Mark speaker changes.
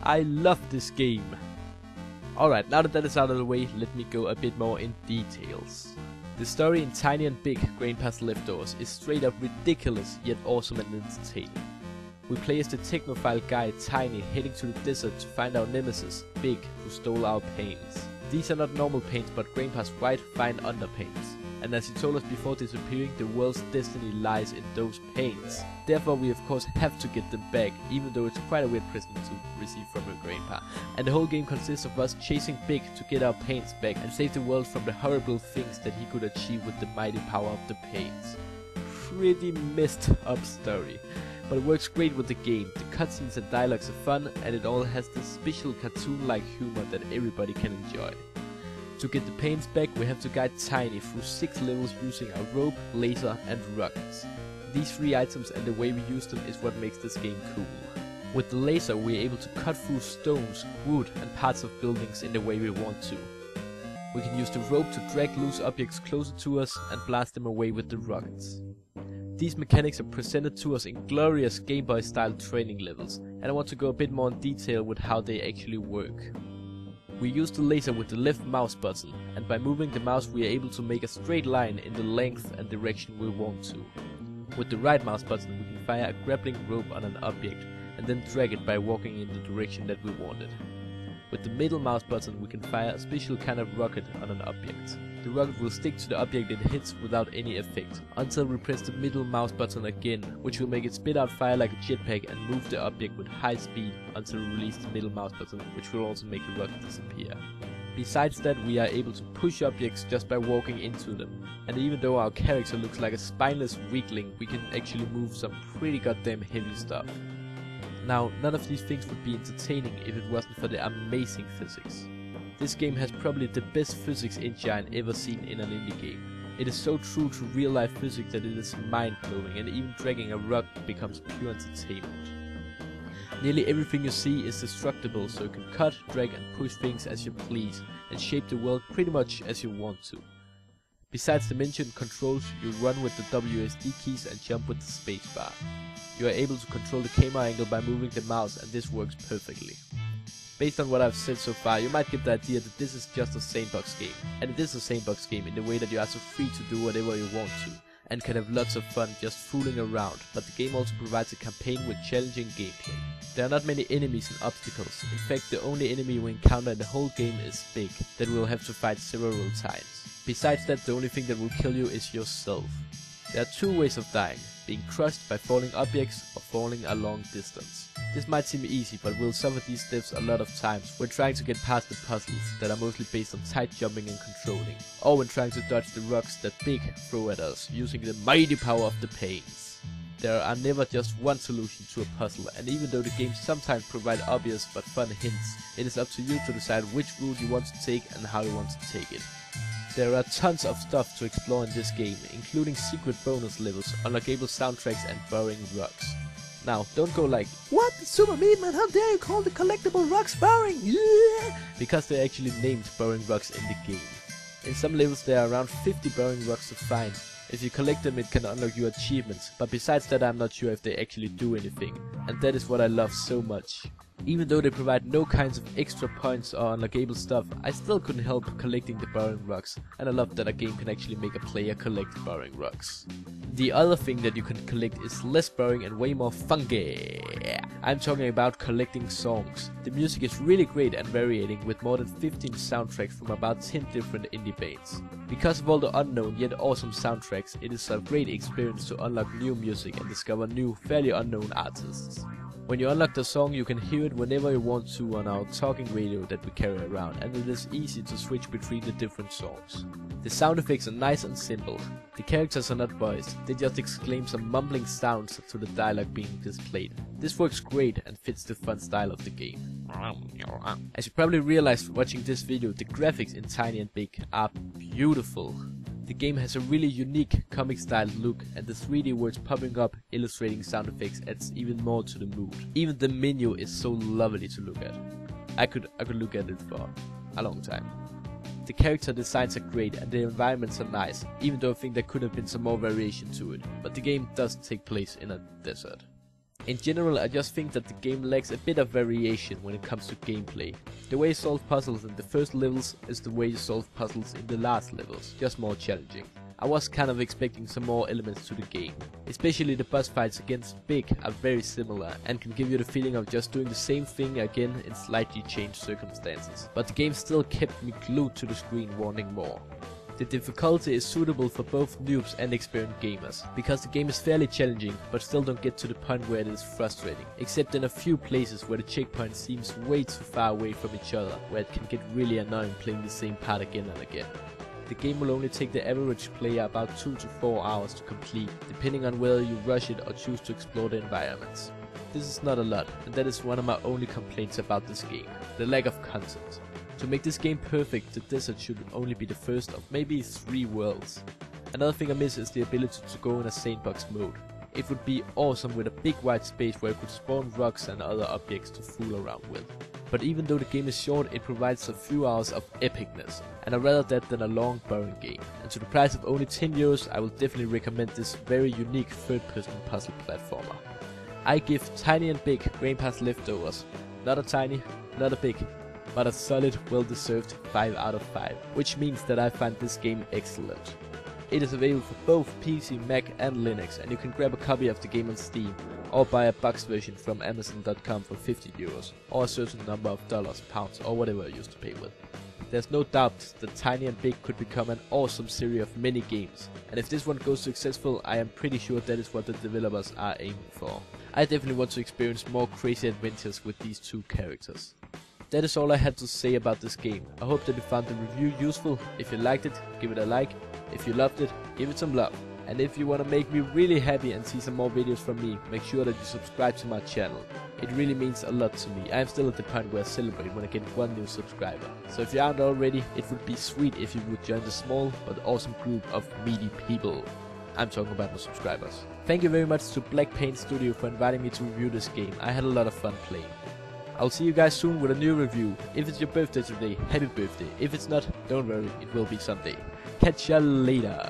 Speaker 1: I love this game. Alright, now that that is out of the way, let me go a bit more in details. The story in Tiny and Big Grandpa's Leftovers is straight up ridiculous yet awesome and entertaining. We play as the technophile guy Tiny heading to the desert to find our nemesis, Big, who stole our paints. These are not normal paints but Grandpa's white fine underpaints. And as he told us before disappearing, the world's destiny lies in those paints. Therefore we of course have to get them back, even though it's quite a weird present to receive from your grandpa. And the whole game consists of us chasing Big to get our paints back and save the world from the horrible things that he could achieve with the mighty power of the paints. Pretty messed up story, but it works great with the game. The cutscenes and dialogues are fun, and it all has this special cartoon-like humor that everybody can enjoy. To get the paints back, we have to guide Tiny through 6 levels using a rope, laser and rockets. These 3 items and the way we use them is what makes this game cool. With the laser we are able to cut through stones, wood and parts of buildings in the way we want to. We can use the rope to drag loose objects closer to us and blast them away with the rockets. These mechanics are presented to us in glorious Game Boy style training levels, and I want to go a bit more in detail with how they actually work. We use the laser with the left mouse button, and by moving the mouse we are able to make a straight line in the length and direction we want to. With the right mouse button we can fire a grappling rope on an object, and then drag it by walking in the direction that we wanted. With the middle mouse button we can fire a special kind of rocket on an object. The rocket will stick to the object it hits without any effect, until we press the middle mouse button again, which will make it spit out fire like a jetpack and move the object with high speed until we release the middle mouse button, which will also make the rocket disappear. Besides that, we are able to push objects just by walking into them, and even though our character looks like a spineless weakling, we can actually move some pretty goddamn heavy stuff. Now, none of these things would be entertaining if it wasn't for the amazing physics. This game has probably the best physics engine ever seen in an indie game. It is so true to real life physics that it is mind blowing, and even dragging a rock becomes pure entertainment. Nearly everything you see is destructible, so you can cut, drag and push things as you please, and shape the world pretty much as you want to. Besides the mentioned controls, you run with the WSD keys and jump with the spacebar. You are able to control the camera angle by moving the mouse, and this works perfectly. Based on what I've said so far, you might get the idea that this is just a sandbox game. And it is a sandbox game in the way that you are so free to do whatever you want to, and can have lots of fun just fooling around, but the game also provides a campaign with challenging gameplay. There are not many enemies and obstacles. In fact, the only enemy we encounter in the whole game is Big, that we'll have to fight several times. Besides that, the only thing that will kill you is yourself. There are 2 ways of dying, being crushed by falling objects or falling a long distance. This might seem easy, but we'll suffer these deaths a lot of times when trying to get past the puzzles that are mostly based on tight jumping and controlling, or when trying to dodge the rocks that Big throw at us using the mighty power of the paints. There are never just one solution to a puzzle, and even though the game sometimes provides obvious but fun hints, it is up to you to decide which route you want to take and how you want to take it. There are tons of stuff to explore in this game, including secret bonus levels, unlockable soundtracks and burrowing rocks. Now, don't go like, "What? TheSuperMeatMan, how dare you call the collectible rocks burrowing?" Yeah! Because they're actually named burrowing rocks in the game. In some levels there are around 50 burrowing rocks to find. If you collect them it can unlock your achievements, but besides that I'm not sure if they actually do anything. And that is what I love so much. Even though they provide no kinds of extra points or unlockable stuff, I still couldn't help collecting the burrowing rocks, and I love that a game can actually make a player collect burrowing rocks. The other thing that you can collect is less burrowing and way more funky. I'm talking about collecting songs. The music is really great and variating, with more than 15 soundtracks from about 10 different indie bands. Because of all the unknown yet awesome soundtracks, it is a great experience to unlock new music and discover new, fairly unknown artists. When you unlock the song, you can hear it whenever you want to on our talking radio that we carry around, and it is easy to switch between the different songs. The sound effects are nice and simple. The characters are not voiced, they just exclaim some mumbling sounds to the dialogue being displayed. This works great and fits the fun style of the game. As you probably realized watching this video, the graphics in Tiny and Big are beautiful. The game has a really unique comic style look, and the 3D words popping up illustrating sound effects adds even more to the mood. Even the menu is so lovely to look at. I could look at it for a long time. The character designs are great and the environments are nice, even though I think there could have been some more variation to it, but the game does take place in a desert. In general, I just think that the game lacks a bit of variation when it comes to gameplay. The way you solve puzzles in the first levels is the way you solve puzzles in the last levels, just more challenging. I was kind of expecting some more elements to the game. Especially the boss fights against Big are very similar and can give you the feeling of just doing the same thing again in slightly changed circumstances. But the game still kept me glued to the screen wanting more. The difficulty is suitable for both noobs and experienced gamers, because the game is fairly challenging but still don't get to the point where it is frustrating, except in a few places where the checkpoint seems way too far away from each other, where it can get really annoying playing the same part again and again. The game will only take the average player about 2 to 4 hours to complete, depending on whether you rush it or choose to explore the environments. This is not a lot, and that is one of my only complaints about this game, the lack of content. To make this game perfect, the desert should only be the first of maybe 3 worlds. Another thing I miss is the ability to go in a sandbox mode. It would be awesome with a big wide space where you could spawn rocks and other objects to fool around with. But even though the game is short, it provides a few hours of epicness, and I'd rather that than a long boring game. And to the price of only €10, I will definitely recommend this very unique third-person puzzle platformer. I give Tiny and Big Grandpa's Leftovers, not a tiny, not a big, but a solid, well-deserved 5 out of 5, which means that I find this game excellent. It is available for both PC, Mac and Linux, and you can grab a copy of the game on Steam, or buy a box version from Amazon.com for €50, or a certain number of dollars, pounds, or whatever you used to pay with. There's no doubt that Tiny and Big could become an awesome series of mini games, and if this one goes successful, I am pretty sure that is what the developers are aiming for. I definitely want to experience more crazy adventures with these two characters. That is all I had to say about this game. I hope that you found the review useful. If you liked it, give it a like. If you loved it, give it some love. And if you want to make me really happy and see some more videos from me, make sure that you subscribe to my channel. It really means a lot to me. I am still at the point where I celebrate when I get 1 new subscriber. So if you aren't already, it would be sweet if you would join the small but awesome group of meaty people. I'm talking about my subscribers. Thank you very much to Black Paint Studio for inviting me to review this game. I had a lot of fun playing. I'll see you guys soon with a new review. If it's your birthday today, happy birthday. If it's not, don't worry, it will be someday. Catch ya later.